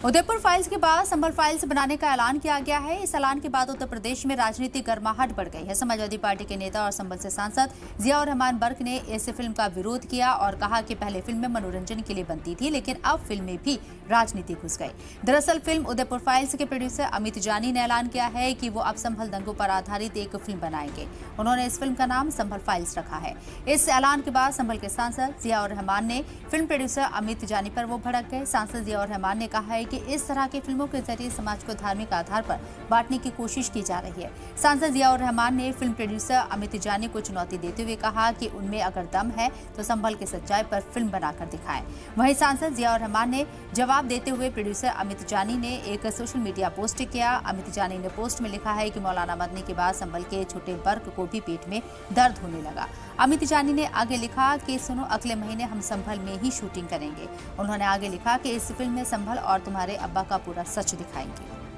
Udaipur files के बाद संभल files बनाने का ऐलान किया गया है। इस ऐलान के बाद उत्तर प्रदेश में राजनीतिक गर्माहट बढ़ गई है। समाजवादी पार्टी के नेता और संभल से सांसद जियाउर रहमान बर्क ने इस फिल्म का विरोध किया और कहा कि पहले फिल्में मनोरंजन के लिए बनती थी, लेकिन अब फिल्में भी राजनीति घुस गई। दरअसल फिल्म उदयपुर फाइल्स के प्रोड्यूसर अमित जानी ने ऐलान किया है कि वो अब संभल दंगों पर आधारित एक फिल्म बनाएंगे। उन्होंने इस फिल्म का नाम संभल फाइल्स रखा है। इस ऐलान के बाद संभल के सांसद जियाउर रहमान ने फिल्म प्रोड्यूसर अमित जानी पर वो भड़क गए। सांसद जियाउर रहमान ने कहा है कि इस तरह की फिल्मों के जरिए समाज को धार्मिक आधार पर बांटने की कोशिश की जा रही है। सांसद जियाउर रहमान ने फिल्म प्रोड्यूसर अमित जानी को चुनौती देते हुए कहा कि उनमें अगर दम है तो संभल की सच्चाई पर फिल्म बनाकर दिखाएं। वहीं सांसद जियाउर रहमान ने जवाब देते हुए प्रोड्यूसर अमित जानी ने एक सोशल मीडिया पोस्ट किया। अमित जानी ने पोस्ट में लिखा है कि मौलाना मदनी के बाद संभल के छोटे बर्क को भी पेट में दर्द होने लगा। अमित जानी ने आगे लिखा कि सुनो, अगले महीने हम संभल में ही शूटिंग करेंगे। उन्होंने आगे लिखा कि इस फिल्म में संभल और तुम्हारे अब्बा का पूरा सच दिखाएंगे।